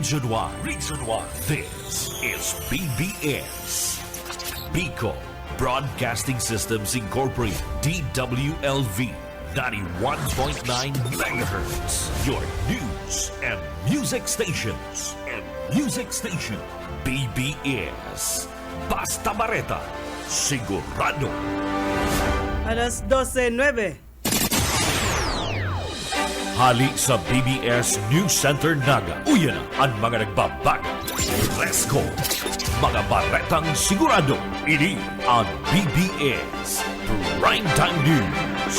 Region 1. This is BBS. Bicol Broadcasting Systems Incorporated. DWLV 91.9 MHz. Your news and music stations. BBS. Basta Bareta. Sigurado. Alas 12:09. Hali sa BBS News Center Naga. Uyan ang mga nagbabago. Resko. Mga baretang sigurado. Ini ang BBS Primetime News.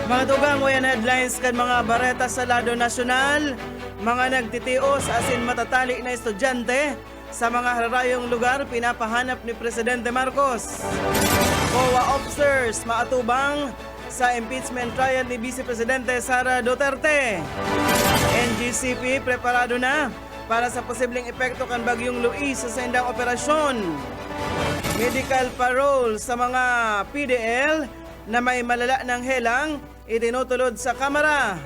Mga tugang wayan headlines kan mga bareta sa lado nasyonal, mga nagtitios asin matatali na estudyante sa mga harayong lugar pinapahanap ni Presidente Marcos. COA officers maatubang sa impeachment trial ni Vice Presidente Sara Duterte. NGCP preparado na para sa posibleng epekto kan Bagyong Luis sa sendang operasyon. Medical parole sa mga PDL na may malala ng helang itinutulod sa Kamara.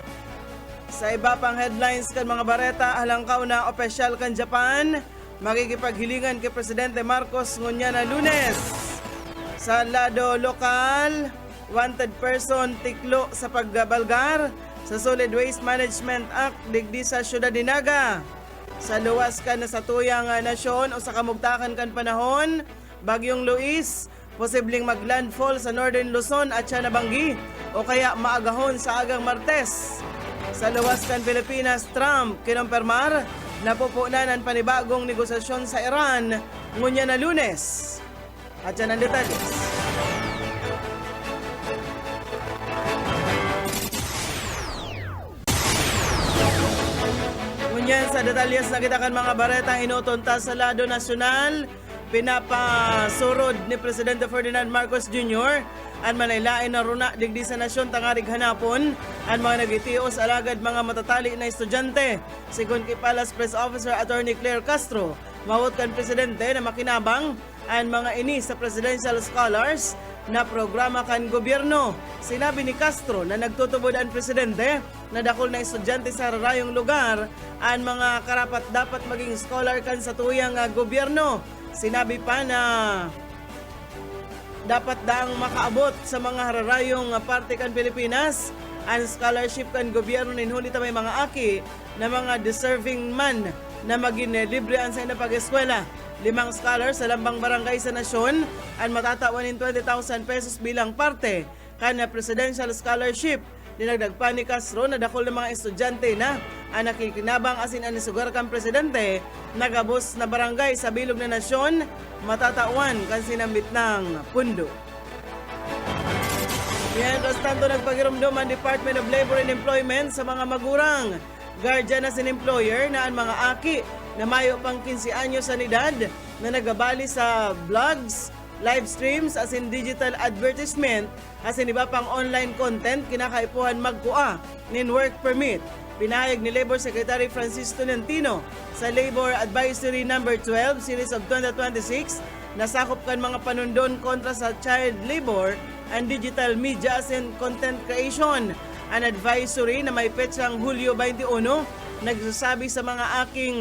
Sa iba pang headlines kan mga bareta, halangkaw na opisyal kan Japan makikipaghilingan kay Presidente Marcos ngunya na Lunes. Sa lado lokal, wanted person tiklo sa pagbalgar sa Solid Waste Management Act digdi sa Syudad de Naga. Sa luwas kan na sa tuyang nasyon o sa kamugtakan kan panahon, Bagyong Luis posibleng maglandfall sa Northern Luzon at Sianabanggi o kaya maagahon sa agang Martes. Sa luwas kan Pilipinas, Trump kinumpirmar na pupunan ang panibagong negosasyon sa Iran ngunya na Lunes. At yan ang detalles. Ngunyan sa detalyes na kita kan mga bareta inutunta sa lado nasyonal, pinapasurod ni Presidente Ferdinand Marcos Jr. ang manaylain na runa digdi sa nasyon tangarig hanapon ang mga nagitios alagad mga matatali na estudyante. Sigon kay Palace Press Officer Attorney Claire Castro, mawot kan Presidente na makinabang ang mga ini sa Presidential Scholars na programa kan gobyerno. Sinabi ni Castro na nagtutubod ang Presidente na dakol na estudyante sa rarayong lugar ang mga karapat dapat maging scholar kan sa tuyang gobyerno. Sinabi pa na dapat daang makaabot sa mga hararayong parte kan Pilipinas ang scholarship kan gobyerno ninhuli ta may mga aki na mga deserving man na maging libre ang sa pag-eskwela. 5 scholars sa lambang barangay sa nasyon ang matatawan ng 20,000 pesos bilang parte kana presidential scholarship. Dinagdag pa ni Castro na dakol ng mga estudyante na ang nakikinabang asin ang isugar kang presidente nagabos na barangay sa bilog na nasyon matatawan kan sinambit ng pundo. Mientras tanto nagpagirumdum ang Department of Labor and Employment sa mga magurang guardian as an employer na ang mga aki na mayo pang 15 anyos sa edad na nagabali sa vlogs, live streams as in digital advertisement as in iba pang online content kinakaipuhan magkuha nin work permit. Pinahayag ni Labor Secretary Francis Tolentino sa Labor Advisory No. 12 Series of 2026 na sakop kan mga panundon kontra sa child labor and digital media as in content creation. An advisory na may petsang Hulyo 21 nagsasabi sa mga aking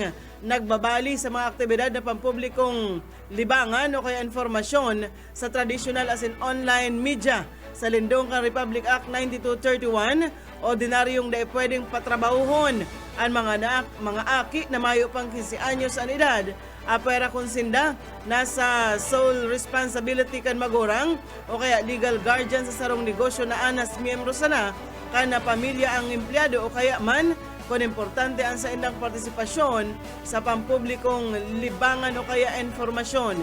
nagbabali sa mga aktibidad na pampublikong libangan o kaya informasyon sa traditional as in online media. Sa lindong kang Republic Act 9231, ordinaryong na pwedeng patrabahuhon ang mga aki na mayo pang 15 anyos ang edad. Apera konsinda nasa sole responsibility kan magurang o kaya legal guardian sa sarong negosyo na anas miyembro sana kana pamilya ang empleyado o kaya man kung importante ang sa indang partisipasyon sa pampublikong libangan o kaya informasyon.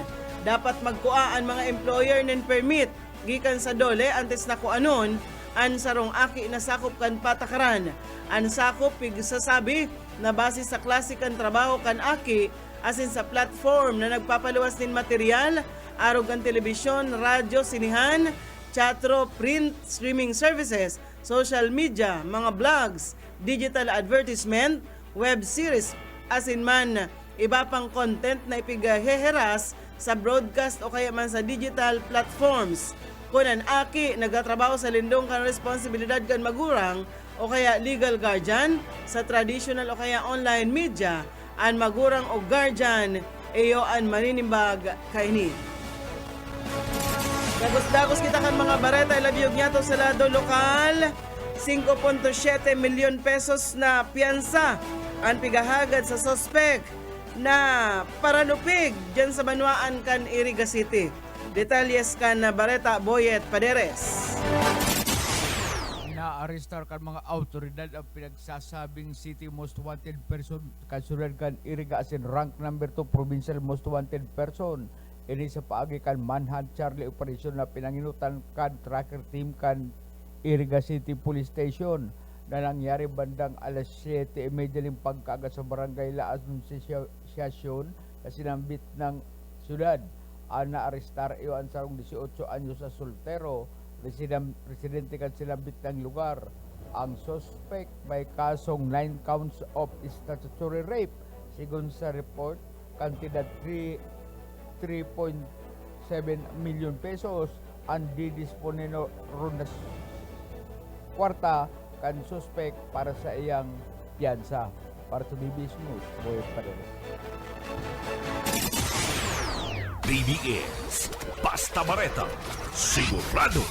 Dapat magkuha ang mga employer ng permit gikan sa dole antes na kuanon ang sarong aki na sakop kan patakaran. Ang sakop pigsasabi na base sa klase kan trabaho kan aki asin sa platform na nagpapaluwas din material, arog ang telebisyon, radyo, sinihan, chatro, print, streaming services, social media, mga blogs, digital advertisement, web series, asin man iba pang content na ipigaheheras sa broadcast o kaya man sa digital platforms. Kung ang aki nagatrabaho sa lindong kan responsibilidad kan magurang o kaya legal guardian sa traditional o kaya online media an magurang o guardian iyo an maninimbag kaini. Dagos-dagos kita kan mga bareta ilabiyog niya to sa lado lokal 5.7 milyon pesos na piyansa ang pigahagad sa sospek na paranupig dyan sa Banwaan kan Iriga City. Detalyes kan na bareta Boyet Paderes. Na-arrestar kan mga autoridad ang pinagsasabing city most wanted person kasunod kan Iriga as in rank number 2 provincial most wanted person. Ini sa paagi kan Manhunt Charlie operation na pinanginutan kan tracker team kan Iriga City Police Station na nangyari bandang alas 7:30 ng pagkaga sa barangay La Anunciacion na sinambit ng syudad. Ang na-arrestar iyon sarong 18 anyos sa soltero, residente kan sinambit ng lugar. Ang suspect may kasong 9 counts of statutory rape. Sigon sa report, kantidad 3.7 million pesos ang didisponeno ron na kwarta kan suspect para sa iyang piyansa. Para sa BBS News, Boyet Paderes. BBS Basta Bareta, sigurado.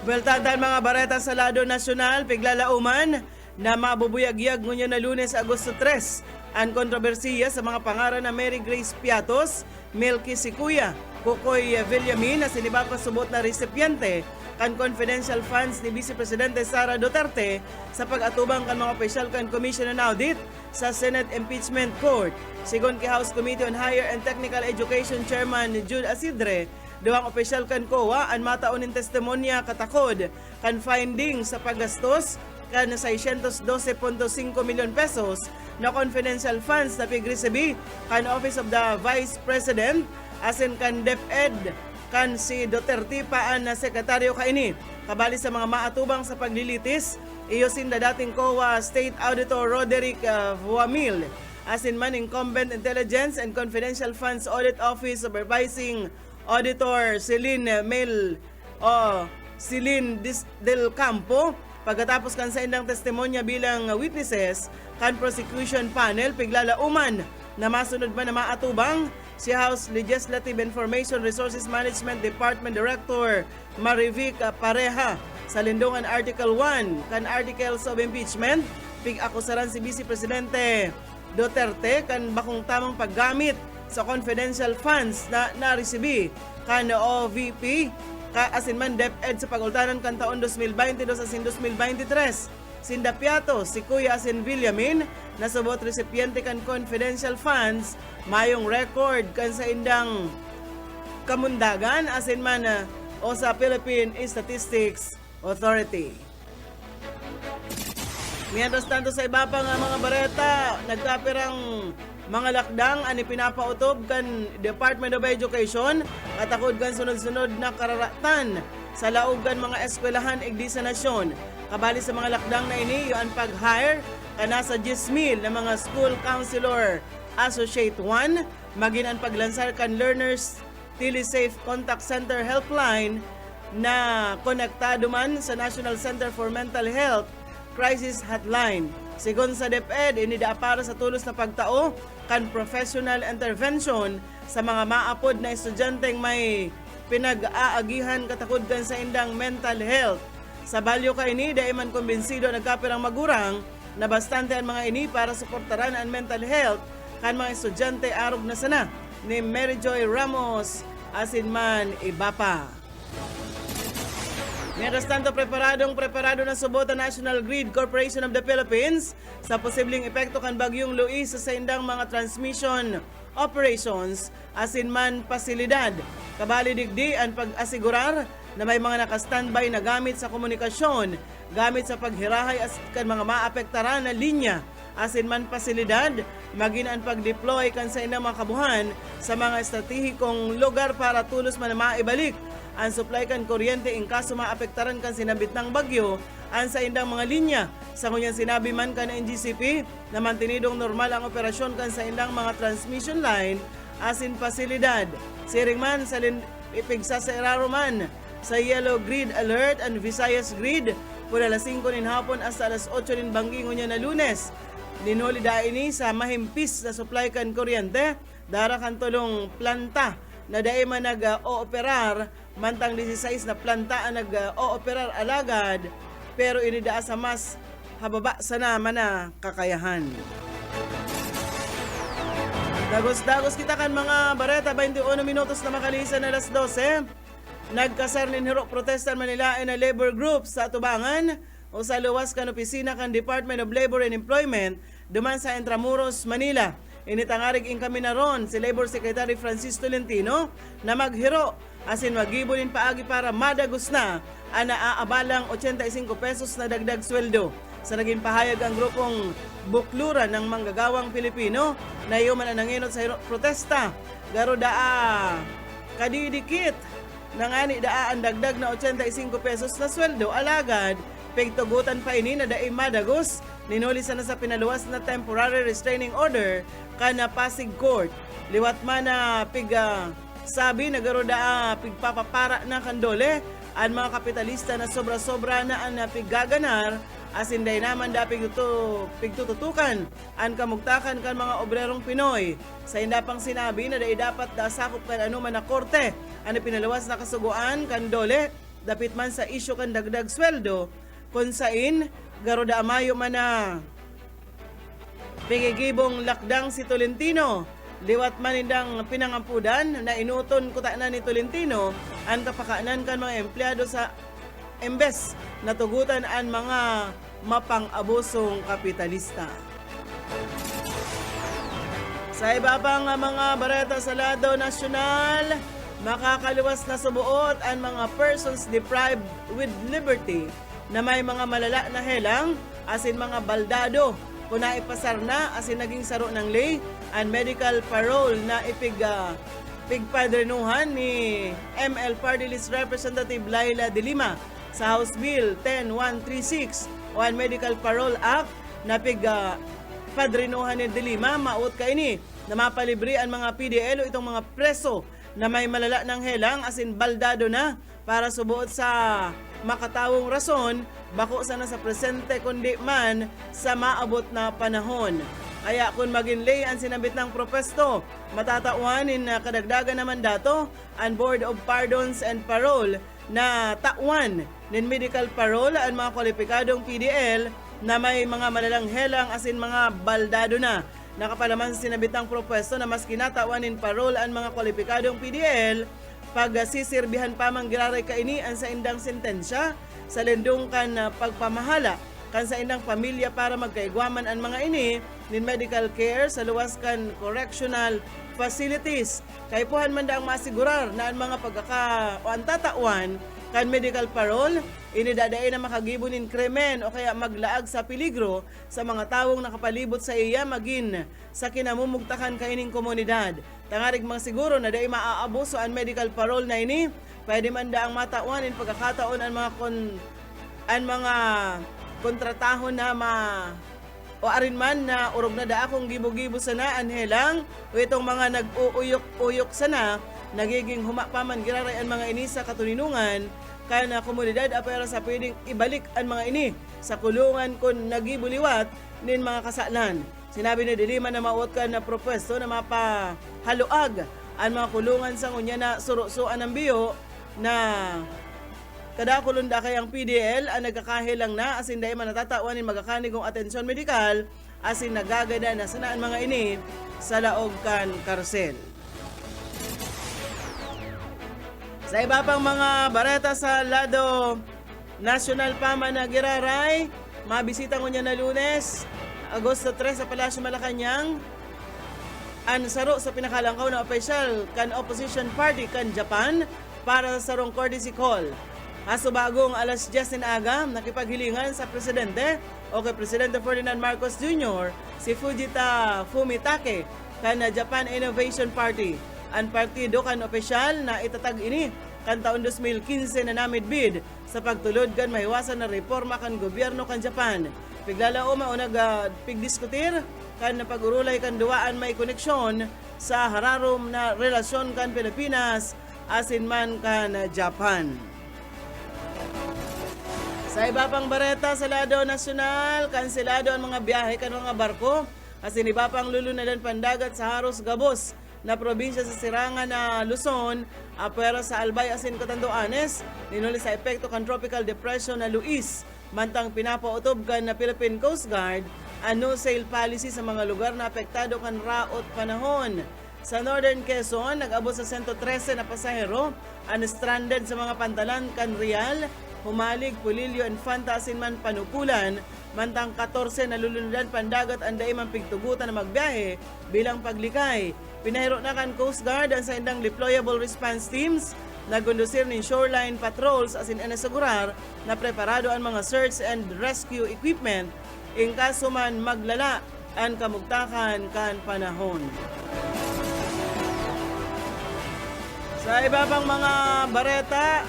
Beltadaan mga bareta sa lado nasyonal, piglalauman na mabubuyag-yag ngunyan na Lunes, Agosto 3 ang kontrobersiya sa mga pangaran na Mary Grace Piatos, Milky Sikuya, Kukoy Villamin na sinibaka subot na recipiente kan confidential funds ni Vice Presidente Sara Duterte sa pag-atubang kan mga opisyal kan Commission on Audit sa Senate Impeachment Court. Sigon kay House Committee on Higher and Technical Education Chairman Jude Asidre, duwang opisyal kan COA ang mataunin testimonya katakod kan finding sa paggastos kan 612.5 milyon pesos na confidential funds na pigresebi kan Office of the Vice President asin kan DepEd kan si Duterte paan na sekretaryo kaini. Kabali sa mga maatubang sa paglilitis, iyo sinda dating COA State Auditor Roderick Vuamil, asin man Incumbent Intelligence and Confidential Funds Audit Office Supervising Auditor Celine Del Campo. Pagkatapos kan sa indang testimonya bilang witnesses, kan prosecution panel piglalauman na masunod man na maatubang si House Legislative Information Resources Management Department Director Marivic Pareha sa lindungan Article 1 kan Articles of Impeachment, pig-akusaran si Vice Presidente Duterte kan bakong tamang paggamit sa confidential funds na naresibi kan OVP asin man DepEd sa pagultanan kan taon 2022 asin 2023. Sinda Piatos, si Kuya asin Villamin, nasubot recipiente kan confidential funds, mayong record kan sa indang kamundagan asin man o sa Philippine Statistics Authority. Mientras tanto sa iba pa nga mga bareta, nagkapirang mga lakdang ani pinapautob kan Department of Education at akod kan sunod-sunod na kararatan sa laog kan mga eskwelahan igdi sa nasyon. Kabali sa mga lakdang na ini, yung pag-hire kana sa 10,000 na mga School Counselor Associate 1, maging ang paglansar kan Learners TeleSafe Contact Center Helpline na konektado man sa National Center for Mental Health Crisis Hotline. Sigon sa DepEd, inida para sa tulos na pagtao kan professional intervention sa mga maapod na estudyanteng may pinag-aagihan katakod kan sa indang mental health. Sa balyo kay ini, dahil man kumbinsido nagkapirang magurang na bastante ang mga ini para suportaran ang mental health kan mga estudyante arog na sana ni Mary Joy Ramos asin man iba pa. Mientras tanto, preparado na subot ang National Grid Corporation of the Philippines sa posibleng epekto kan Bagyong Luis sa indang mga transmission operations asin man pasilidad. Kabali digdi ang pag-asigurar na may mga naka-standby na gamit sa komunikasyon, gamit sa paghirahay at kan mga maapektaran na linya, asin man pasilidad, maging ang pag-deploy kan sa inang mga kabuhan sa mga estratehikong lugar para tulos man na maibalik ang supply kan kuryente in kaso maapektaran kan sinabit ng bagyo ang sa indang mga linya. Sa kunyang sinabi man kan NGCP na mantinidong normal ang operasyon kan sa indang mga transmission line asin pasilidad. Siring man sa ipigsa sa iraro man sa Yellow Grid Alert and Visayas Grid Pula alas 5 nin hapon hasta alas 8 nin banggingo niya na Lunes. Ninuli da ini sa mahimpis na supply kan kuryente dara kan tulong planta na dai man nag-ooperar mantang 16 na planta ang nag-ooperar alagad pero inidaa sa mas hababa sa naman na kakayahan. Dagos-dagos kita kan mga bareta, 21 minutos na makalisan na alas 12. Nagkasar nin hirok protestan Manilain na labor group sa Tubangan o sa luwas kan opisina kan Department of Labor and Employment duman sa Intramuros, Manila. Initangarig in kami na ron si Labor Secretary Francis Tolentino na maghiro asin magibulin paagi para madagos na ang naaabalang 85 pesos na dagdag sweldo. Sa naging pahayag ang grupong Buklura ng Manggagawang Pilipino na yuman ang nanginot sa hirok protesta. Garo daa kadidikit nangani daa ang dagdag na 85 pesos na sweldo alagad pigtugutan pa ini na daay madagos ninuli sana sa pinaluwas na temporary restraining order kana Pasig Court. Liwat man na sabi na garo daa pigpapapara na kandole ang mga kapitalista na sobra-sobra na ang piggaganar asin day naman da pigtututukan ang kamugtakan kan mga obrerong Pinoy. Sa indapang sinabi na day dapat da sakop kan anuman na korte ang pinalawas na kasuguan kan dole dapit man sa isyu kan dagdag sweldo kung sain garo da amayo man na pigigibong lakdang si Tolentino. Liwat man indang pinangampudan na inuton kuta na ni Tolentino ang kapakanan kan mga empleyado sa embes na tugutan ang mga mapang-abusong kapitalista. Sa iba pang mga bareta sa lado nasyonal, makakaluwas na subuot ang mga persons deprived with liberty na may mga malala na helang asin mga baldado kung naipasar na asin naging saro ng lay and medical parole na pigpadrenuhan ni ML Party List Representative Laila de Lima sa House Bill 10136 o ang Medical Parole Act na pigpadrenuhan ni de Lima maut ka ini na mapalibre ang mga PDL o itong mga preso na may malala ng helang asin baldado na para subuot sa makatawong rason bako sana sa presente kundi man sa maabot na panahon. Kaya kung maging lay ang sinabit ng propesto, matatauanin na kadagdagan naman dato ang Board of Pardons and Parole na tauan ng medical parole ang mga kwalipikadong PDL na may mga malalang helang asin mga baldado na. Nakapalaman sa sinabit ng propesto na mas kinatawan ng parole ang mga kwalipikadong PDL pag sisirbihan pa mang giraray kainian sa indang sentensya sa lendong kan pagpamahala kan sa indang pamilya para magkaigwaman ang mga ini nin medical care sa luwas kan correctional facilities. Kay puhan man daang masigurar na ang mga pagkakaantatauan kan medical parole inidadain na makagibo nin krimen o kaya maglaag sa peligro sa mga tawong nakapalibot sa iya magin sa kinamumugtakan kaining komunidad. Tangarig mga siguro na dahi maaabuso ang medical parole na ini, pwede man daang matauan in pagkakataon ang mga kontratahon na o arin man na urog na da akong gibo-gibo sana anhelang o itong mga nag-uuyok-uyok sana nagiging humapaman giraray ang mga ini sa katuninungan kana komunidad apera sa pwedeng ibalik ang mga ini sa kulungan kung nagibuliwat nin mga kasalan. Sinabi ni Dilima na mauot ka na propesto na mapahaluag ang mga kulungan sa ngunya na surusuan ng biyo na kadakulon da kayang PDL ang nagkakahilang na asin dahil manatatawan ng magkakanigong atensyon medikal asin nagagada na sanaan mga ini sa laog kan karsel. Sa iba pang mga bareta sa lado national pa man na giraray, mabisita ko niya na Lunes, Agosto 3 sa Palasyo Malacanang, ang saro sa pinakalangkaw na opisyal kan opposition party kan Japan para sa sarong courtesy call. Aso bagong alas 10 na aga, nakipaghilingan sa presidente o kay Presidente Ferdinand Marcos Jr. si Fujita Fumitake kan Japan Innovation Party. Ang partido kan opisyal na itatag ini kan taon 2015 na namid bid sa pagtulod kan mahiwasan na reforma kan gobyerno kan Japan. Piglalao maunag pigdiskutir kan pag-urulay kan duwaan may koneksyon sa hararom na relasyon kan Pilipinas asin man kan Japan. Sa iba pang bareta sa lado nasyonal, kanselado ang mga biyahe kan mga barko. Asin iba pang lulunadan pandagat sa Haros Gabos na probinsya sa Sirangan na Luzon, apwera sa Albay asin Catanduanes, ninuli sa epekto kan tropical depression na Luis. Mantang pinapautob kan na Philippine Coast Guard ang no sail policy sa mga lugar na apektado kan raot panahon. Sa Northern Quezon, nag-abot sa 113 na pasahero ang stranded sa mga pantalan kan Real, Humalig, Pulilio, Infanta, Asinman, Panukulan, mantang 14 na lulunudan pandagat ang daimang pigtugutan na magbiyahe bilang paglikay. Pinahiro na kan Coast Guard ang sa indang deployable response teams na gundusir ng shoreline patrols asin inasegurar na preparado ang mga search and rescue equipment in kaso man maglala ang kamugtakan kan panahon. Sa iba pang mga bareta,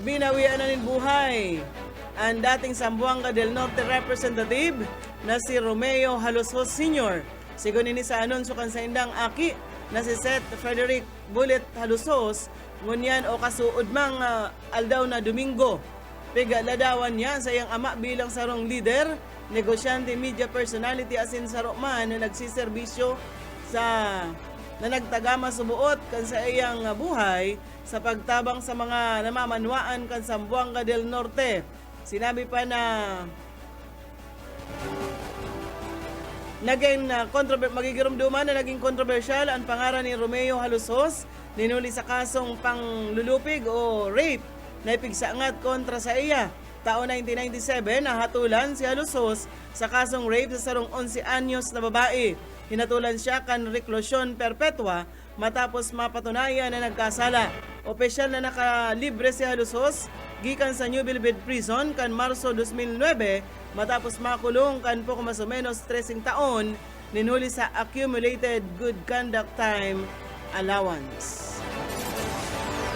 binawian na nin buhay ang dating Zamboanga del Norte representative na si Romeo Halosos Sr. Sigon ini sa anunsyo kan sa indang aki na si Seth Frederick Bullet Halosos, ngunyan o kasuod mang aldaw na Domingo. Pigaladawan niya sa iyang ama bilang sarong leader, negosyante, media personality asin saro man na nagsiserbisyo sa na nagtagama subuot kan sa iyang buhay sa pagtabang sa mga namamanwaan kan Zamboanga del Norte. Sinabi pa na magigirumduman na naging kontrobersyal ang pangalan ni Romeo Halosos, ninuli sa kasong panglulupig o rape na ipigsangat kontra sa iya. Taon 1997, nahatulan si Halosos sa kasong rape sa sarong 11 anyos na babae. Hinatulan siya kan reklusyon perpetua matapos mapatunayan na nagkasala. Opisyal na nakalibre si Halosos gikan sa New Bilbid Prison kan Marso 2009 matapos makulong kan poco mas o menos 13 taon, ninuli sa Accumulated Good Conduct Time Allowance.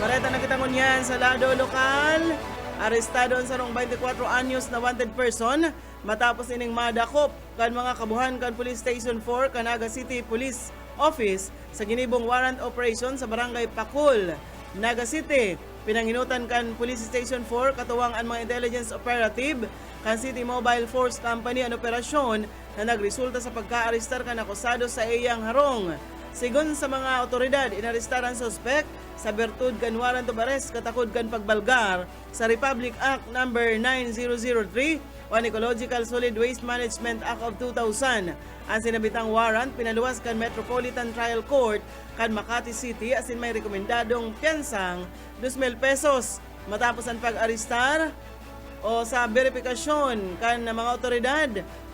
Mareta na kita ngunyan sa lado lokal. Arestado ang sarong 24 anyos na wanted person matapos ining madakop kan mga kabuhan kan Police Station 4 Canaga City Police Office sa ginibong warrant operation sa Barangay Pakul, Naga City. Pinanginutan kan Police Station 4 katuwang ang mga intelligence operative kan City Mobile Force Company ang operasyon na nagresulta sa pagka-arestar kan akusado sa iyang harong. Sigon sa mga otoridad, inarestar ang suspect sa bertud kan warrant of arrest katakod kan pagbalgar sa Republic Act No. 9003 o Ecological Solid Waste Management Act of 2000. Ang sinabitang warrant pinaluwas kan Metropolitan Trial Court kan Makati City asin may rekomendadong piyansang 2,000 pesos. Matapos ang pag-arestar o sa verifikasyon kan ng mga otoridad,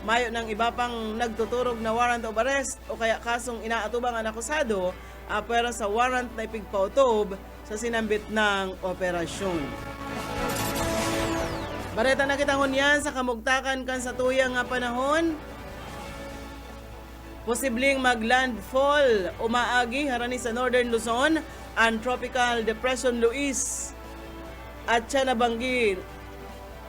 mayo ng iba pang nagtuturog na warrant of arrest o kaya kasong inaatubang ang akusado pero sa warrant na ipigpautob sa sinambit ng operasyon. Bareta na kita ngunyan sa kamugtakan kan sa tuyang nga panahon. Posibleng maglandfall umaagi harani sa Northern Luzon ang Tropical Depression Luis at siya nabanggi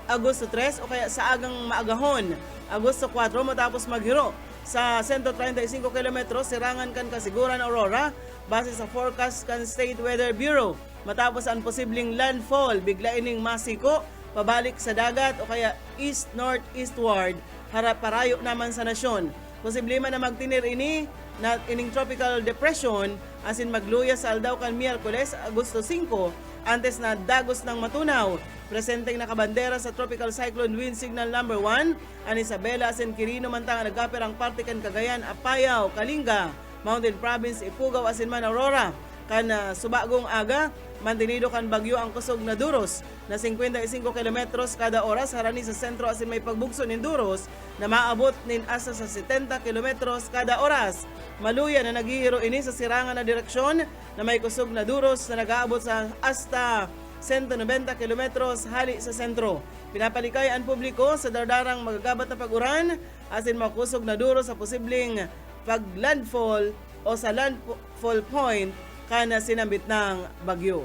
Agosto 3 o kaya sa agang maagahon Agosto 4 matapos maghiro sa 135 kilometros sirangan kan Kasiguran, Aurora base sa forecast kan State Weather Bureau. Matapos ang posibleng landfall, bigla ining masiko pabalik sa dagat o kaya east-northeastward harap parayo naman sa nasyon. Posible man na magtinir ini na ining tropical depression asin magluya sa aldaw kan Miyerkules, Agosto 5 antes na dagos ng matunaw. Presenteng nakabandera sa Tropical Cyclone Wind Signal No. 1 ang Isabela asin Quirino mantang nagaper ang parte kan Cagayan, Apayao, Kalinga, Mountain Province, Ifugao asin man Aurora. Kan subagong aga, mantinido kan bagyo ang kusog na Duros na 55 kilometros kada oras harani sa sentro asin may pagbugso nin Duros na maabot nin asa sa 70 kilometros kada oras. Maluya na naghihiro ini sa sirangan na direksyon na may kusog na Duros na nag-aabot sa hasta 190 kilometros hali sa sentro. Pinapalikay ang publiko sa dardarang magagabat na pag-uran asin makusog na Duros sa posibleng pag-landfall o sa landfall point kana sinambit ng bagyo.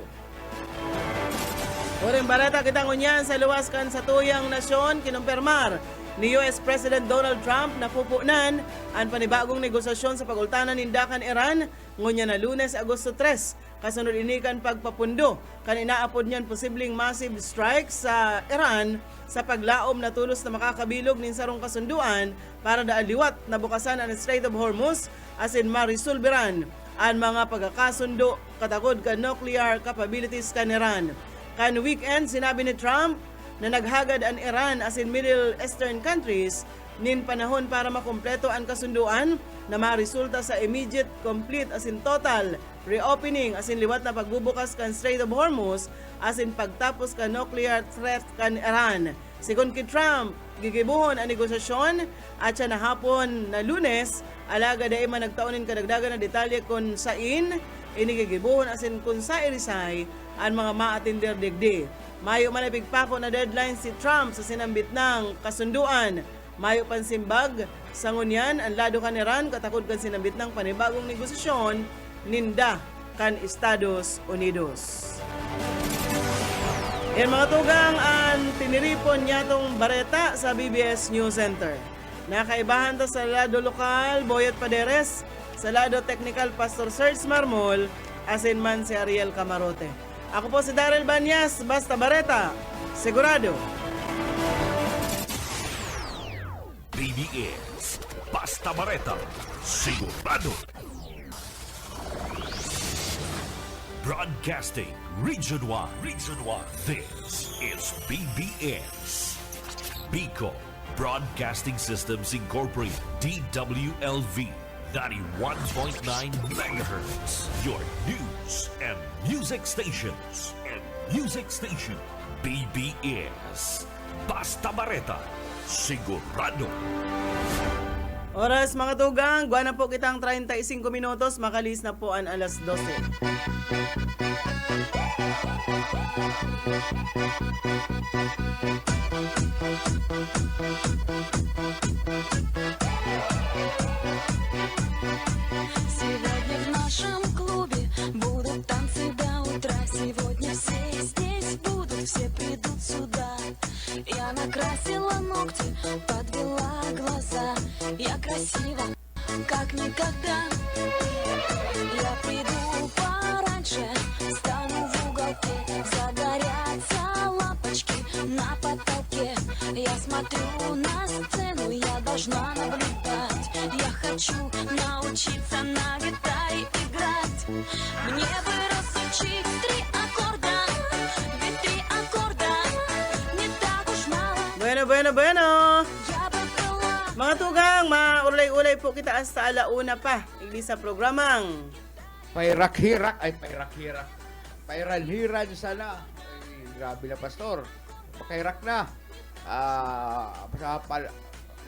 Uring barata kita ngunyan sa luwas kan sa tuyang nasyon kinumpirmar ni US President Donald Trump na pupunan ang panibagong negosasyon sa pagultanan nindakan Iran Ngunya na Lunes, Agosto 3, kasunod inikan pagpapundo kan inaapod niyan posibleng massive strike sa Iran sa paglaom na tulos na makakabilog nin sarong kasunduan para daaliwat na bukasan ang Strait of Hormuz asin marisulbiran ang mga pagkakasundo katagod ka nuclear capabilities kan Iran. Kan weekend, sinabi ni Trump na naghagad ang Iran asin Middle Eastern countries nin panahon para makumpleto ang kasunduan na maresulta sa immediate, complete asin total reopening asin liwat na pagbubukas kan Strait of Hormuz asin pagtapos kan nuclear threat kan Iran. Sigon kay Trump, gigibuhon ang negosasyon at siya na hapon na Lunes, alaga dahil man nagtaunin kadagdagan na detalye kung sain, inigigibuhon asin kung sa irisay ang mga maatindir digdi. Mayo man pagpako na deadline si Trump sa sinambit ng kasunduan. Mayo pansimbag, sa ngunyan, ang lado kan Iran katakod kan sinambit ng panibagong negosasyon ninda kan Estados Unidos. Yan mga tugang ang tiniripon niya tong bareta sa BBS News Center. Nakaibahan to sa lado lokal, Boyet Paderes, sa lado technical, Pastor Serge Marmol, asin man si Ariel Camarote. Ako po si Daryl Banyas, basta bareta, sigurado. BBS, Basta Bareta, sigurado. Broadcasting Region 1. Region 1. This is BBS. Bicol Broadcasting Systems Incorporated. DWLV 91.9 megahertz. Your news and music stations. BBS. Basta Bareta. Sigurado. Oras mga tugang, guwan na po kitang 35 minutos, makalis na po ang alas 12. Сегодня в нашем клубе будут танцы до утра. Сегодня все здесь будут, все придут сюда. Я накрасила ногти, подвела глаза. Я красива, как никогда. Я приду пораньше, стану в уголке. Загорятся лампочки на потолке. Я смотрю на сцену, я должна наблюдать. Я хочу научиться на гитаре играть. Мне бы разучить 3 аккорда, ведь 3 аккорда не так уж мало. Bueno. Я бы была. Mga tugang, maulay-ulay po kita hasta alauna pa. Igli sa programang. Pairak-hirak. Pairan-hiran sana. Ay, grabe na, Pastor. Pakairak na.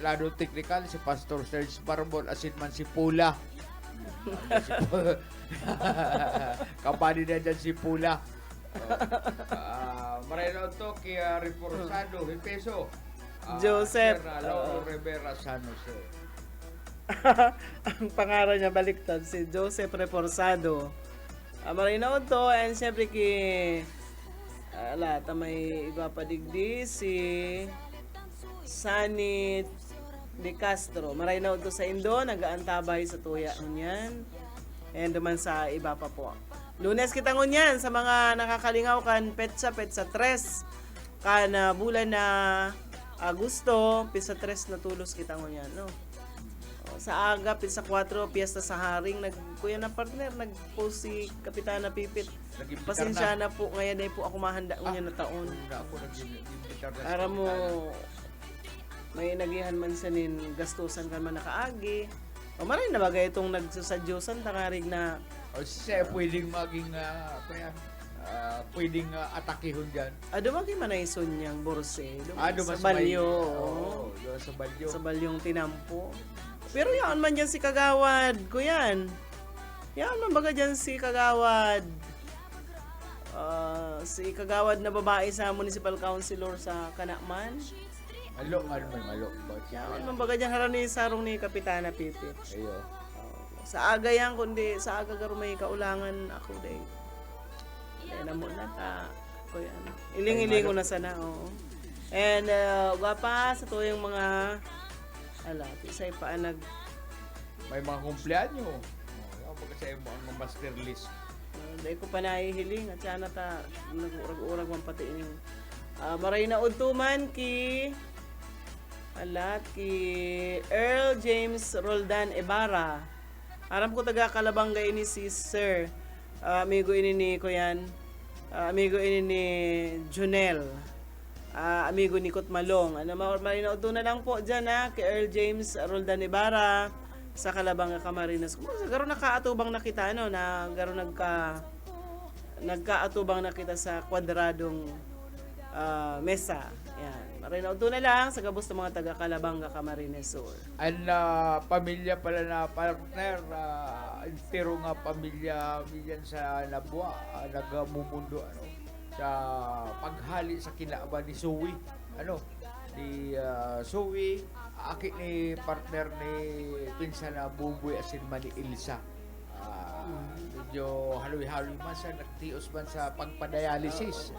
Lado technical, si Pastor Serge Barbol, asin man si Pula. Kapani na dyan si Pula. Marino to kaya Reforzado, Hipeso. Joseph. Lauro Rivera, San Jose. Ang pangalan niya baliktad, si Joseph Reforzado. Marinaw to, and siyempre lahat may iba pa digdi, si Sunny De Castro. Marinaw to sa Indo, nagaantabay sa tuya niyan. And naman sa iba pa po. Lunes kita ngunyan sa mga nakakalingaw kan petsa 3 kan bulan na Agosto, pisa 3 na tulos kita ngunyan, no? Sa aga, pisa 4, piyesta sa Haring, kuya na partner, nag-post si Kapitana Pipit. Pasensya na po, ngayon ay po ako mahanda ngunyan na taon. Para mo, may nagihan man sa nin, gastusan ka man nakaagi. O maray na bagay itong nagsusadyosan, tangarig na O siya pwedeng maging pwedeng atakihon dyan. dumagi man ay sunyang borse. Dumas Sa balyo. Oo, doon sa balyo. Sa balyong tinampo. Pero yan man dyan si Kagawad, kuyan. Yan man baga dyan si Kagawad. Si Kagawad na babae sa municipal councilor sa Kanakman. Malo. Yan man baga dyan harap ni sarong ni Kapitana Pipit. Ayo. Sa aga yan, kundi sa aga garo may kaulangan ako day. Kaya namo na ta. Kuya, iling-ilingo na sana, oo. And gwapa sa tuyong mga tisay pa nag May mga kumpleanyo. baga sa imo ang master list? Dahil ko pa nahihiling at sana ta nag-urag-urag man pati ining maray na udtuman ki Earl James Roldan Ibarra. Aram ko taga Kalabanga ini si Sir. Amigo ini ni Kuyan. Amigo ini ni Junel. Amigo ni Kutmalong. Ano maray na udtunan lang po diyan kay Earl James Roldan Ibarra sa Kalabanga Camarines. Garo nakaatubang na kita na garo nagkaatubang na kita sa kwadradong mesa. Yan. Marinaw na lang sa gabos ng mga taga Calabanga Camarines Sur. Ang pamilya pala na partner, entero nga pamilya milyan sa Nabua, nagamumundo sa paghali sa kinaaban ni Zoe. Ni Zoe, aki ni partner ni pinsan na Buboy asin man ni Ilsa. Medyo haloy-haloy man sa nagtios man sa pagpadialysis.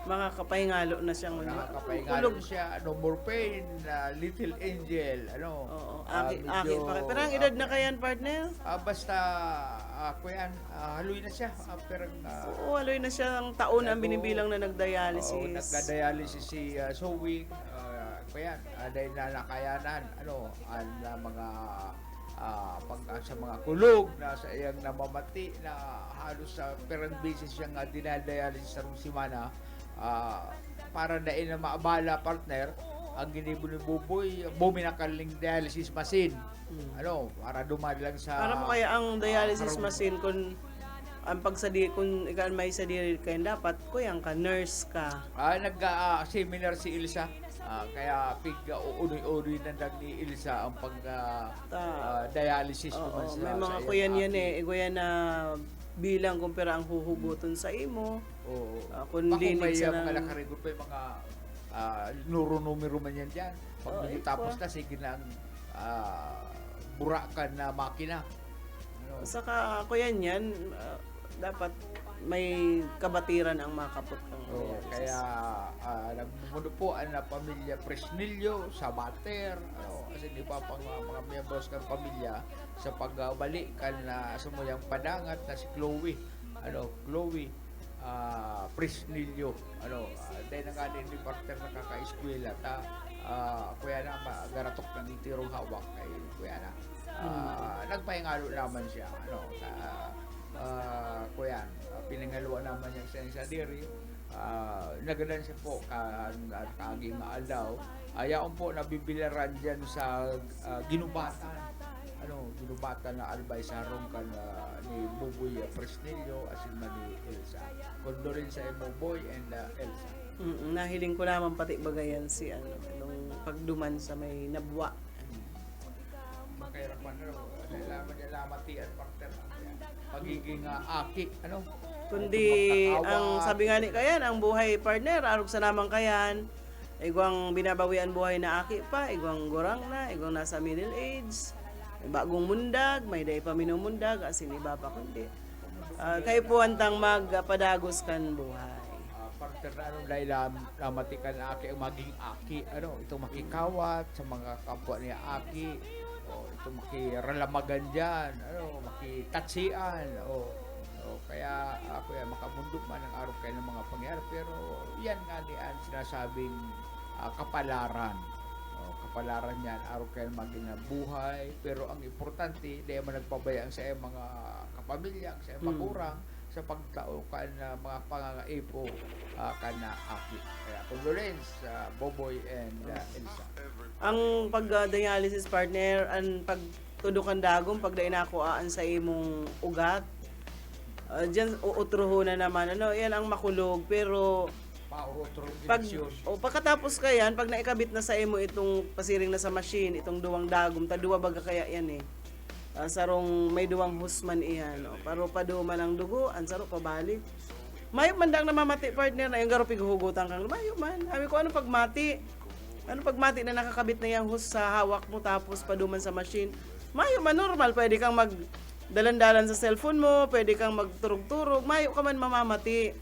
Makakapahingalo na siyang Nakakapahingalo siya, no more pain, little angel, Oo, aki pa. Pero ang edad na kayan, partner? Basta, kuyan, haloy na siya. Pero, Oo, haloy na siya ang taon ang binibilang na nagdialysis. nagka-dialysis si Zoe. Kuyan, dahil na nakayanan, ang mga sa mga kulog na sa iyang namamati na halos sa perang basis siyang dinadialysis sa simana. Para dahil na maabala partner ang ginibo ni Buboy buminakaling dialysis machine para dumali lang sa Para mo kaya ang dialysis machine kung ang kung ikaw may sa diri kayo dapat kuyang ka nurse ka nag-seminar si Ilsa kaya unoy-unoy na ni Ilsa ang pag dialysis may mga kuyan yan kuyan na bilang kumpira ang huhuguton sa imo. Oo. Kung linig sa mga nakarigot pa yung mga nuro-numero man yan dyan. Pag tapos na, sige na ang burakan na makina. Saka kuyan yan, dapat may kabatiran ang makapot kang kaya nagmumundo po ang pamilya Presnilio sa Bater kasi di pa pang mga members ng pamilya sa pagbalik kan sumuyang padangat na si Chloe Presnilio dahil na nga din ni partner na kaka-eskwela kuya na garatok ng itirong hawak kay kuya na nagpahingalo naman siya kuyan pinangaluan naman niya sa diri nagalan siya po kaging alaw ayaw po nabibilaran dyan sa ginubatan ginubatan na albay sa rongkan ni Buboy Presnilio asin man ni Elsa kondolen sa imo Boy and Elsa. Nahiling ko naman pati bagayan si nung pagduman sa may Nabwa. Makahirapan nalaman niya lamatian partner pagiging aki kundi ang sabi nga ni kayan ang buhay partner arog sa namang kayan igwang binabawian buhay na aki pa igwang gorang na igwang nasa middle age may bagong mundag may day pa minumundag asin iba pa kundi kay puwantang magpadagos kan buhay partner na dahil lamatikan na aki maging aki itong makikawat sa mga kapwa niya aki ito makiralamagan dyan makitatsian kaya makamundok man ang araw kayo ng mga pangyayari pero yan nga ni ang sinasabing kapalaran yan araw kayo maging buhay pero ang importante dahil man nagpabayaan sa mga kapamilya sa magurang sa pagtaukan na mga pangangaipo kana aki kaya condolence Boboy and Elsa. Ang pag-dialysis partner ang pagtudukan dagom pag dainakuaan sa imong ugat diyan uutruho na naman yan ang makulog pero pagkatapos kayan pag naikabit na sa imo itong pasiring na sa machine itong duwang dagom duwa baga kaya yan sarong may duwang husman iyan paro paduman ang dugo ang saro pabalik mayo man dang namamati partner na yung garo pighuhugutan kang mayo man sabi ko ano pagmati na nakakabit na yung hus sa hawak mo tapos paduman sa machine mayo man normal pwede kang dalan-dalan sa cellphone mo, pwede kang magturog-turog, mayo ka man mamamati.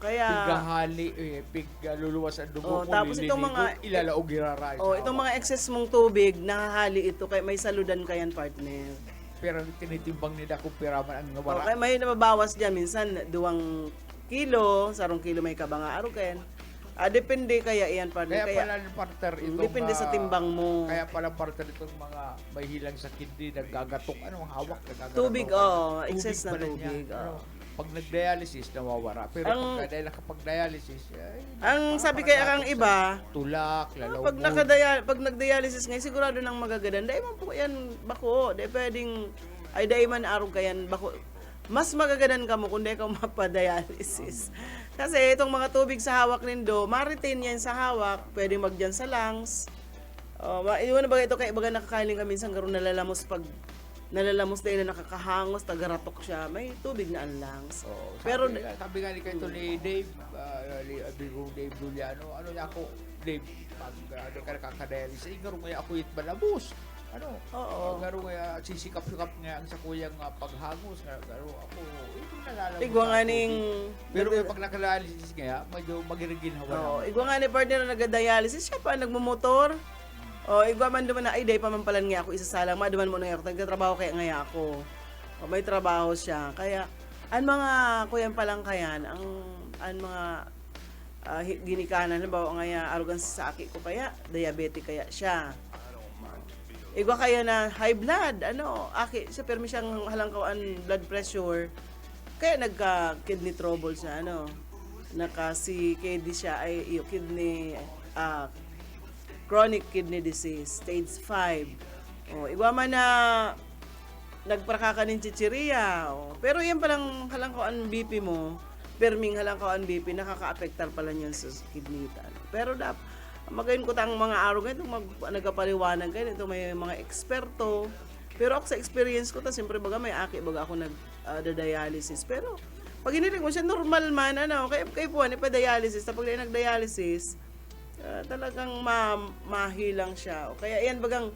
Kaya pigahali pigluluwas ang dugo mo tapos itong mga ilalaog iraray itong mga excess mong tubig nahahali ito kaya may saludan kayan partner. pero tinitimbang nila kung pira man ang Okay, ngawara. may nababawas dyan. Minsan, 2 kilo, 1 kilo may kabanga aruken. Depende kaya iyan, partner. Kaya pala partner itong depende sa timbang mo. Kaya pala partner itong mga may hilang sa kidney nagagatok, ano ang hawak nagagatok. Tubig, excess na pala tubig. niya. Ano, pag nag-dialysis nawawara, pero dahil nakapag-dialysis Ang sabi kaya kang iba, tulak, lalaw pag nag-dialysis ngayon, sigurado nang magagadan. Dahil man po yan, bako. Dahil pwedeng, ay dahil man arog ka yan, bako. Mas magagadan ka mo kung di ka mapadialysis. Kasi itong mga tubig sa hawak nindo, ma-retain yan sa hawak, pwedeng magdyan sa lungs. Iwan na ba ito kaya baga nakakaling ka minsan karoon nalalamos dahil na nakakahangos, tagaratok siya, may tubig na ang lungs. Pero sabi nga ni kayo ni Dave, Bigong Dave Juliano, ano niya ako, Dave, pag ka nakakadialysis, garo nga ako it balabos. Ano? Garo nga sisikap-sikap nga ang sa kuyang paghangos, garo ako, ito nalalabos. igwa nga ning Pero pag nakadialysis nga, medyo magiringinhawa igwa nga ni partner na nagda-dialysis, siya pa nagmumotor. Igwa man duman na, ay day pa man pala nga ako isasalang, maduman mo na ako, nagtatrabaho kaya nga ako. May trabaho siya. Kaya, ang mga kuyan palang kayan, ang mga ginikanan, halimbawa nga arugan sa aki ko kaya, diabetic kaya siya. Igwa kaya na high blood, aki, siya pero may siyang halangkawan blood pressure, kaya nagka-kidney trouble siya, naka-CKD siya, ay chronic kidney disease, stage 5. Igwa man na nagprakaka ng chichiria. Pero yan palang halangkawan BP mo, perming halangkawan BP, nakaka-apektar pala niyan sa kidney. Pero magayon ko tang mga araw ganito, nagkapaliwanag kayo, ito may mga eksperto. Pero ako sa experience ko, siyempre baga may aki, baga ako nag-dialysis. Pero pag hiniling mo siya, normal man, kaya po, pa-dialysis, pag nag-dialysis, talagang mahilang siya. Kaya yan bagang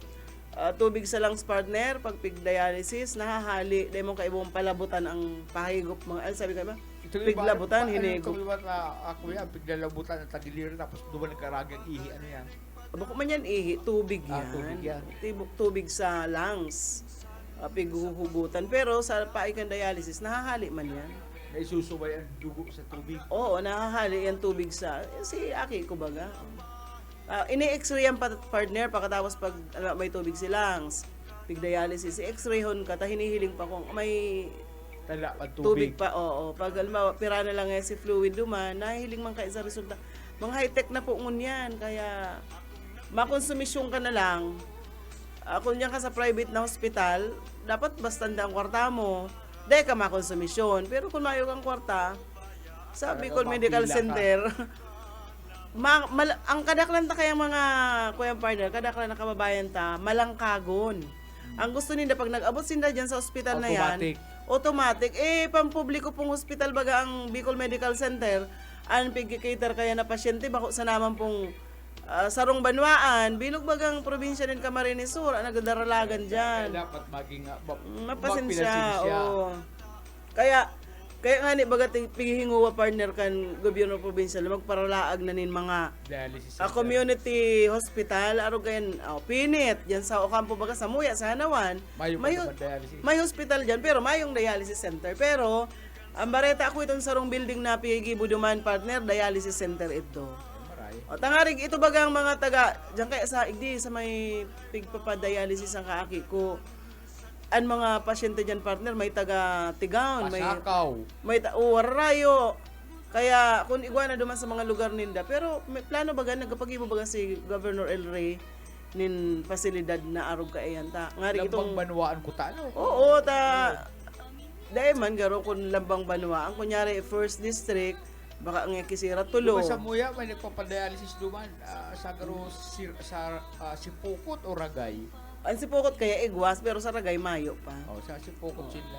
tubig sa lungs, partner, pag pig-dialysis, nahahali, dahil mong kaibong palabutan ang pahigop mga, sabi ka ba? Piglabutan, hinigop. Ito yung ako yan, piglalabutan at tagilir, tapos doon nagkaragang ihi, ano yan? Bako man yan ihi, tubig yan. Tubig yan. Tubig sa lungs. Pighuhugutan. Pero sa paikan dialysis, nahahali man yan. Naisusubay ang dugo sa tubig. Oo, nahahali yan tubig sa, si Aki, kumbaga. Ini-x-ray yan partner, pagkatapos pag may tubig si lungs, pig-dialysis, i-x-ray hon ka, hinihiling pa kung may Tala pa tubig pa, oo. Pag pira na lang si fluid duman, nahihiling man kayo sa resulta. Mga high-tech na po ngun kaya makonsumisyon ka na lang. Kung yan ka sa private na hospital, dapat bastanda ang kwarta mo, dahil ka makonsumisyon. Pero kung mayo kang kwarta, sa Bicol Medical Center, ang kadaklan ta kaya mga kuyang partner, kadaklan na kababayan ta, malangkagon. Ang gusto nila pag nag-abot sinda dyan sa ospital na yan, automatic. Pampubliko pong hospital baga ang Bicol Medical Center, ang pigkikater kaya na pasyente, bako sa naman pong sarong banwaan, bilog bagang probinsya ng Camarines Sur, nagdaralagan dyan. Dapat maging mapasensya, oo. Kaya nga ni baga pighihinguwa partner kan gobyerno probinsya magparalaag na nin mga community hospital aro gayan pinit diyan sa Ocampo baga sa Muya sa Hanawan may hospital diyan pero mayong dialysis center pero ang bareta ako itong sarong building na pigibo duman partner dialysis center ito. Tangarig ito bagang mga taga diyan kaya sa igdi sa may pigpapadialysis ang kaaki ko. Ang mga pasyente dyan partner, may taga-Tigaon, may Warayo. Kaya kung igwa na duman sa mga lugar ninda. Pero may plano baga, nagpag-ibo baga si Governor El Rey nin pasilidad na arog kaayan ta. Ngari itong banwaan ko talo. Oo, dahil man garo kung lambang banwaan. Kunyari, first district, baka ang kisira tulo. Sa Muya, may nagpapadialysis duman sa garo sa Sipukot o Ragay. Ang Sipukot kaya igwas, pero sa Ragay mayo pa. Sa Sipukot sila.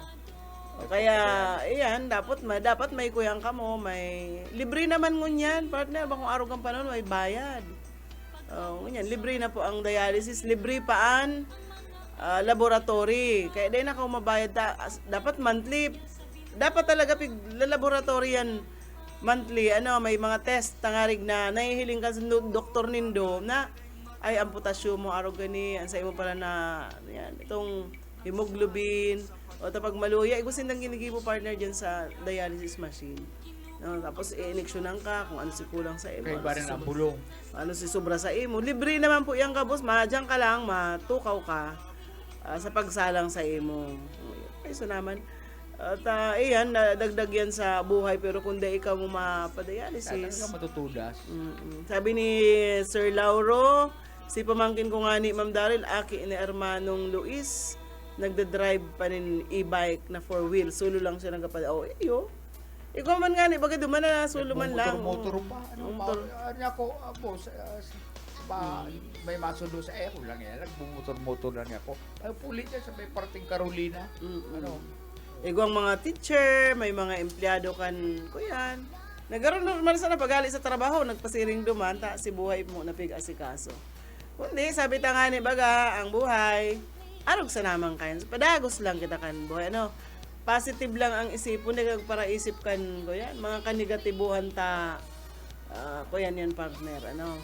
Kaya, iyan, dapat may kuyang ka mo, may libre naman ngunyan, partner, bakong araw kang panon, may bayad. Ngunyan, libre na po ang dialysis, libre paan, laboratory. Kaya dahil na mabayad dapat monthly, dapat talaga laboratory yan, monthly, may mga test, tangarig na, nahihiling ka sa doktor nindo, na, ay amputasyon mo araw gani ang sa imo pala na yan itong hemoglobin, o tapag maluya, igusin lang ginigibo partner dyan sa dialysis machine. No, tapos i-inectionan ka kung ano si kulang sa imo. Kay ba rin ang bulong. Ano si sobra sa imo. Libre naman po yan ka, boss. Mahadyan ka lang, matukaw ka sa pagsalang sa imo. Ay, so naman. At iyan, dagdag yan sa buhay. Pero kung di ikaw mo mapadialysis. Talaga matutudas. Sabi ni Sir Lauro, si pamangkin ko nga ni Ma'am Daryl, aki ni Hermanong Luis, nagda-drive pa nin e-bike na 4-wheel. Solo lang siya nagkapad. Oh, iyo. Ikaw man nga ni, bagay duman na, solo man lang. Motor pa. Ano Motor. ako, boss, may masundo sa ko lang yan. Nagbumotor-motor lang ako. Ay, pulit yan sa may parting Carolina. Ano? Ikaw ang mga teacher, may mga empleyado kan ko yan. Nagaroon normal sana pagali sa trabaho, nagpasiring duman, ta si buhay mo napig-asikaso. Kundi, sabi ta nga ni baga, ang buhay, arog sa namang kayan. Padagos lang kita kan buhay. Ano? Positive lang ang isipon, nagag para isip kan ko yan. Mga kanegatibuhan ta, ko yan partner. Ano?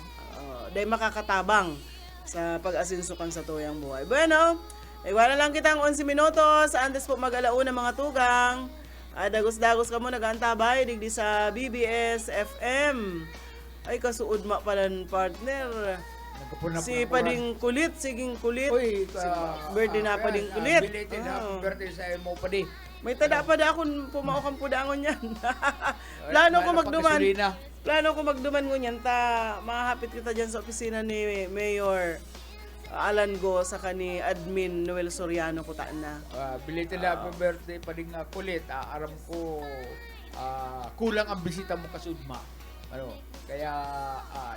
Dahil makakatabang sa pag-asinso kan sa tuyang buhay. Bueno, wala lang kitang 11 minutos. Antes po mag-alauna mga tugang. Dagos-dagos ka mo nag-antabay digdi sa BBS FM. Ay, kasuod ma pala partner. Si Pading Kulit, siging kulit. Uy, birthday na Pading Kulit. Belated happy birthday sa mo Padi. May tada pa da akong pumaukan po dangon yan. Plano ko magduman. Plano ko magduman ngunyan ta mahapit kita dyan sa opisina ni Mayor Alan Go sa kani Admin Noel Soriano ko taan na. Belated happy birthday Pading Kulit. Aram ko kulang ang bisita mo kasudma. Ano? Kaya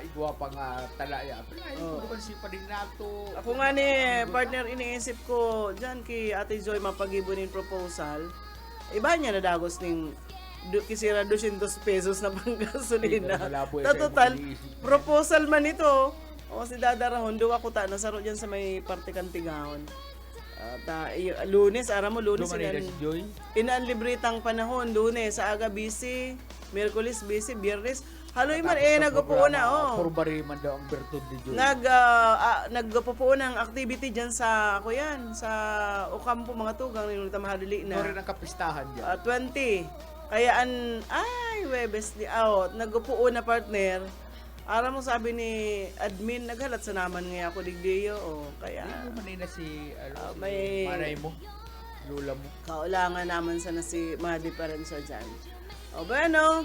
igwa pa nga talaya. Pero hindi ko si Pading Nato. Ako nga ni partner iniisip ko dyan kay Ate Joy mapagibunin proposal. Iba niya na dagos ning kisira 200 pesos na panggasolina. Ta total proposal man ito. O si Dadarahon do ako ta nasaro dyan sa may parte kantigahon. Lunes, ara mo lunes inan libritang panahon, lunes sa aga busy, Miyerkules busy, Biyernes haloy man nagpupuo na Kurbari man daw ang bertud di Joy. Nagpupuo ng activity diyan sa ako yan sa Ocampo mga tugang nilunta mahadali na. Rin ang kapistahan diyan. 20. Kaya Webes di out nagpupuo na partner. Ara mo sabi ni admin naghalat sa naman nga ako digdiyo kaya Manina si may manay mo, lula mo. Kaulangan naman sana si mga diferensya dyan. Bueno,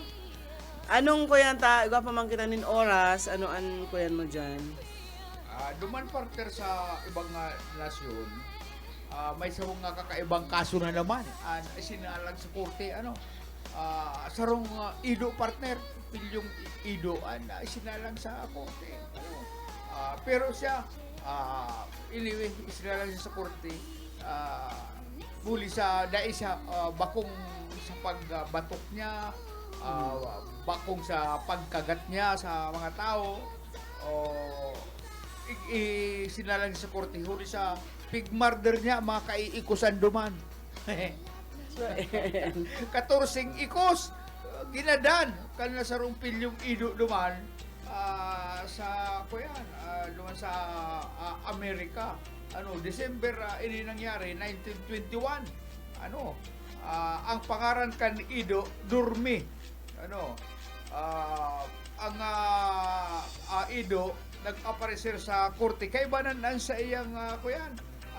anong ko yan ta? Iwa pa man kita nin oras, ano-an ko yan mo dyan? Duman partner sa ibang nasyon, may sa mga kakaibang kaso na naman. Sinalang sa korte, sarong Ido partner, pilyong Ido, sinalang sa korte. Pero siya, anyway, sinalang siya sa korte, huli sa dahil sa bakong sa pagbatok niya, bakong sa pagkagat niya sa mga tao, sinalang sa korte, huli sa pig murder niya, mga kaiikusan duman. 14 ikos, ginadan, kanila sa rumpilyong Ido duman, sa duman sa Amerika. December ini nangyari 1921. Ang pangaran kan Ido Durmi. Ang Ido nag-aparecer sa korte kay banan sa iyang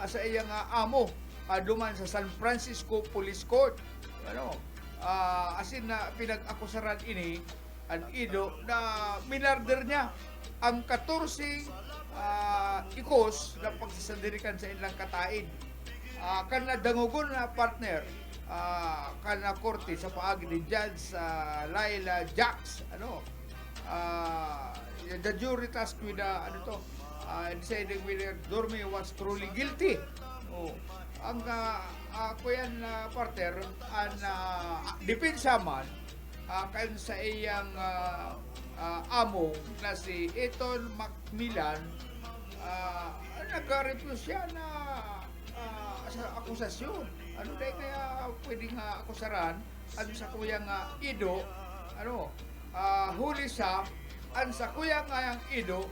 sa iyang amo duman sa San Francisco Police Court. Asin na pinag-akusaran ini ang Ido na minarder niya ang 14 ikos na pagsasandirikan sa ilang katain. Kan dangugon na partner kan na korte sa paagi ni Judge Laila Jax the jury tasked with deciding whether Dorme was truly guilty. Ang kuyan partner ang depensa man kan sa iyang amo na si Eton Macmillan, nagka-refuse siya na sa akusasyon. Dahil kaya pwedeng akusaran sa kuyang Ido, huli sa sa kuyang Ido,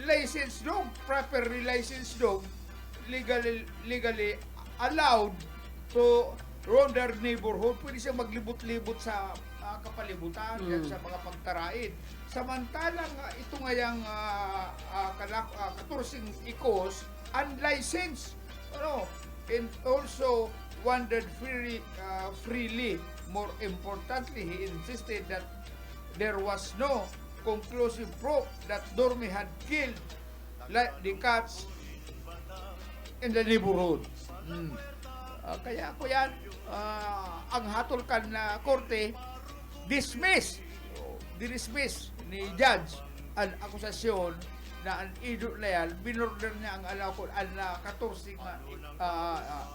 licensed dog, properly licensed dog, legally allowed to roam their neighborhood. Pwede siya maglibot-libot sa kapalibutan, yan sa mga pagtarain. Samantalang ito ngayang 14 ikos, unlicensed, and also wandered freely. More importantly, he insisted that there was no conclusive proof that Dorme had killed the cats in the neighborhood. Kaya ako yan, ang hatolkan na korte, dismiss ni judge ang akusasyon na ang ido na yan, binorder niya ang 14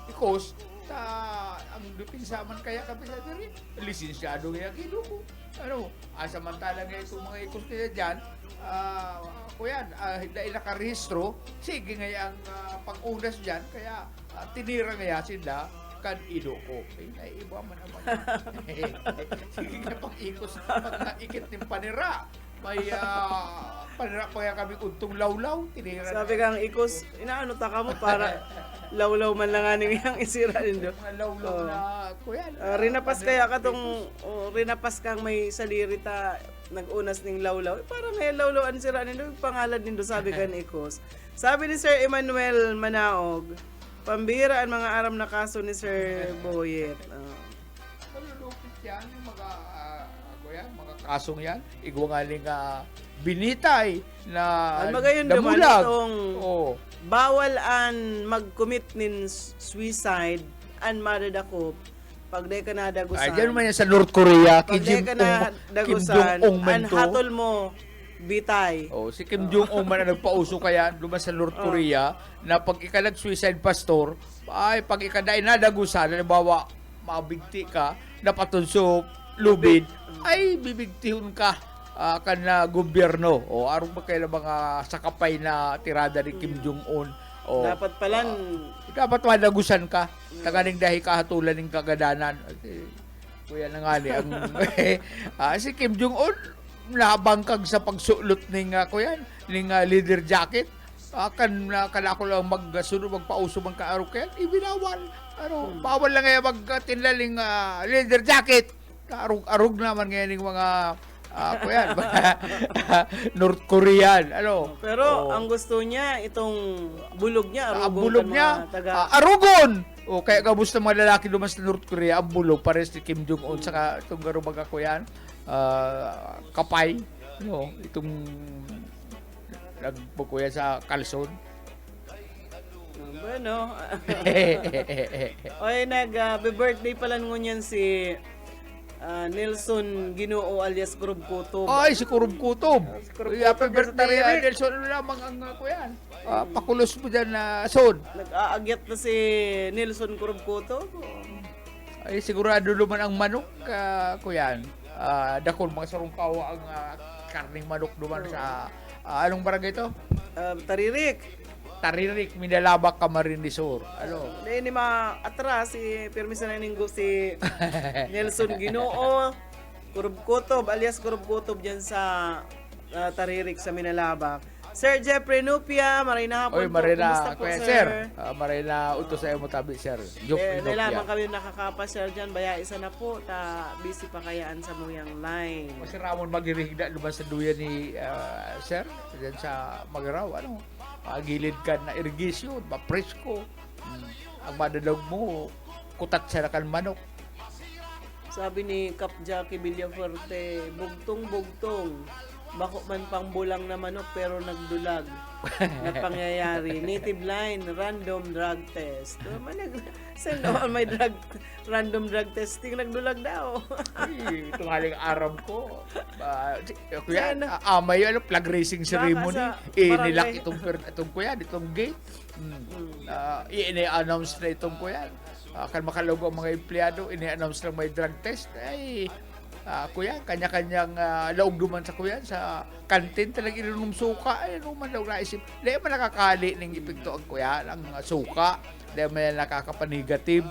ikos ang dupinsaman kaya kami sa diri lisensyado kaya kido ko samantala nga itong mga ikos nila dyan kuyan dahil nakarehistro sige nga ang pag-unas dyan kaya tinira nga sila kan ido ko naiiba man naman sige nga pag-ikos pag-ikit ng panira may panira kaya kami untong lawlaw tinira Sabi kang ikos, inaano ta ka mo para lawlaw man lang aning yang isira nindo. mga lawlaw na kuyan Rinapas kaya rinapas kang may salirita nag-unas ning lawlaw. Para may lawlawan sira nindo pangalan nindo sabi kan ikos. Sabi ni Sir Emmanuel Manaog, pambira ang mga aram na kaso ni Sir Boyet. Malulupit yan yung mga kasong yan igwangaling binitay na Magayon naman damulag. itong bawal an mag-commit nin suicide an madadakop pag di ka nadagusan. Ay, dyan naman yan sa North Korea. Pag di ka nadagusan, an hatol mo bitay. Si Kim Jong-un man ang nagpauso kaya lumas sa North Korea na pag ika nag-suicide pastor, ay pag ika na inadagusan, halimbawa, mabigti ka, napatunso, lubid, ay bibigtihon ka kan na gobyerno. Arong ba kayo mga sakapay na tirada ni Kim Jong-un? Dapat pala dapat madagusan ka. Taganing dahil kahatulan ng kagadanan. Kuya na nga ni ang si Kim Jong-un nabangkag sa pagsulot ning kuyan ning leather jacket. Kanako lang magsunod magpauso man kaaro kaya ibinawal. Bawal lang nga magtinlaling leather jacket. Arug naman ngayon yung mga kuyan, North Korean. Pero ang gusto niya, itong bulog niya, arugon. Ang bulog niya, arugon! Kaya kamusta mga lalaki lumas sa North Korea, ang bulog, pares ni Kim Jong-un, saka itong garo mga kuyan, kapay, itong nagpukuya sa kalson. Bueno. Oy, nag-birthday pala ngunyan si Nelson Ginoo alias Kurub Kutob. Ay, si Kurub Kutob. Happy birthday, Nelson. Ano lamang ang kuyan? Pakulos mo dyan na son. Nag-aagyat na si Nelson Kurub Kutob. Ay, sigurado naman ang manok, kuyan. Dakon, mga sarungkawa ang karning manok naman sa, anong barangay ito? Taririk, Minalabak, Camarines Sur. Dahil ni atras, si Permisa na ninggo si Nelson Ginoo, Kurub Kutob, alias Kurub Kutob dyan sa Taririk sa Minalabak. Sir Jeffrey Nupia, marina hapon po. Marina, Kumusta po, sir? Marina, utos sa'yo mo tabi, sir. Nalaman kami nakakapasyal dyan, baya isa na po, busy pa kayaan sa muyang line. Si Ramon Magirigda, lumang sa duyan ni sir, dyan sa Magaraw, gilid ka na irrigation, mapresko. Ang madalag mo, kutat sa nakan manok. Sabi ni Kap Jackie Villafuerte, bugtong-bugtong. Bako man pang bulang na manok pero nagdulag na pangyayari. Native line, random drug test. Saan naman may random drug testing, nagdulag daw. Ay, itong haling aram ko. Kuya, amay flag racing ceremony. Nilak itong kuya, itong gate. I-announce na itong kuya. Kan makalago ang mga empleyado, ini-announce na may drug test. Ay, kuya, kanya-kanyang laog duman sa kuya sa kantin talagang inunom suka ay man daw naisip dahil man nakakali ng epekto ang kuya ang suka dahil man nakakapanigative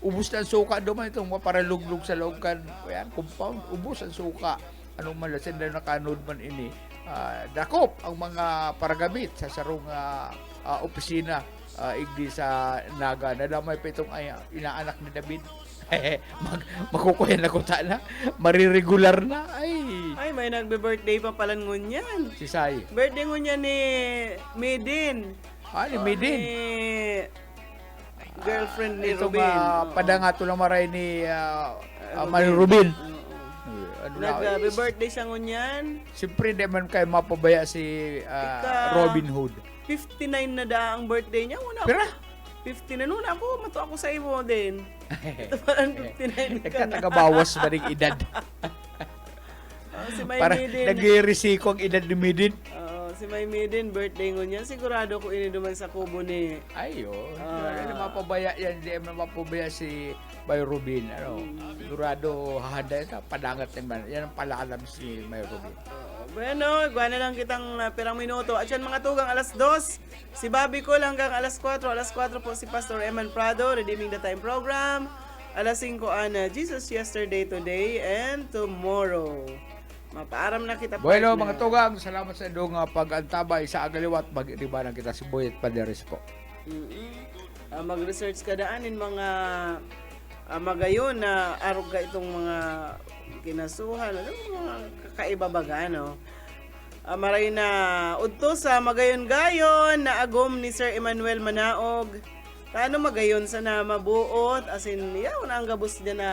ubos na ang suka duman itong maparaluglog sa loob kan kuya compound ubos ang suka man lasin na nakanod man ini dakop ang mga paragamit sa sarong opisina igdi sa Naga. Nadamay pa itong inaanak ni David. Makukuha na ko na. Mariregular na. Ay, may nagbe-birthday pa pala ngunyan. Si Sai. Birthday ngunyan ni Midin. Ni Midin. Ni girlfriend ni Itong Rubin. padangato lang maray ni Manny Rubin. Nag-birthday siya ngunyan. Siyempre, di man kayo mapabaya si Robin Hood. 59 na da ang birthday niya. Una Pero, 50 na noon ako. Mato ako sa imo din. Ito parang 59 ka na. nagkatagabawas ba ning edad? Si May Para Midin. nag-irisiko ang edad ni Midin. Si May Midin, birthday ngunyan. Sigurado ko ini duman sa kubo ni... Sigurado mapabaya yan. Di man mapabaya si May Rubin. Sigurado hahanda yan. Padangat naman. Yan ang palaalam si May Rubin. Bueno, igual na lang kitang pirang minuto. At yan mga tugang alas 2. Si Bobby Cole hanggang alas 4. Alas 4 po si Pastor Eman Prado, Redeeming the Time Program. Alas 5 ana, Jesus Yesterday, Today, and Tomorrow. Mapaaram na kita. Bueno, partner. mga tugang, salamat sa inyong pag-antabay sa agaliwat. Mag-iribanan kita si Boyet Paderes po. Mag-research ka daanin mga magayon na aruga itong mga kinasuhan, mga kakaibabaga, no? Maray na udto sa magayon-gayon na agom ni Sir Emmanuel Manaog. Paano magayon sa na mabuot? As in, yaw na ang gabos niya na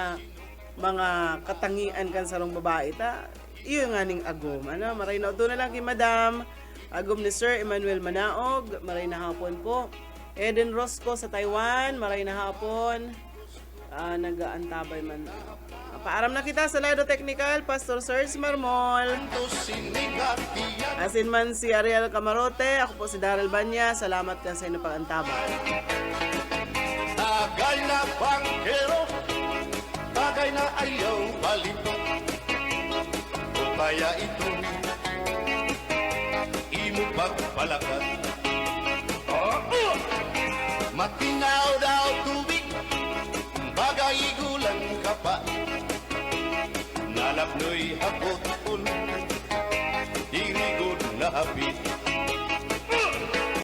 mga katangian kan sarong babae, ta? Iyo nga ning agom. Maray na udto na lang kay Madam. Agom ni Sir Emmanuel Manaog. Maray na hapon po. Eden Rosco sa Taiwan. Maray na hapon. Nag-aantabay man. Paaram na kita sa Lado Technical, Pastor Serge Marmol. Asin man si Ariel Camarote, ako po si Daryl Banya. Salamat ka sa inyo pag-antabay. Tagal na bangkero, bagay na ayaw balito. O kaya ito, imo pagpalakat. Matinaw daw tubig, bagay igulang ka pa. Nalapnoy hapot un, irigod na hapit.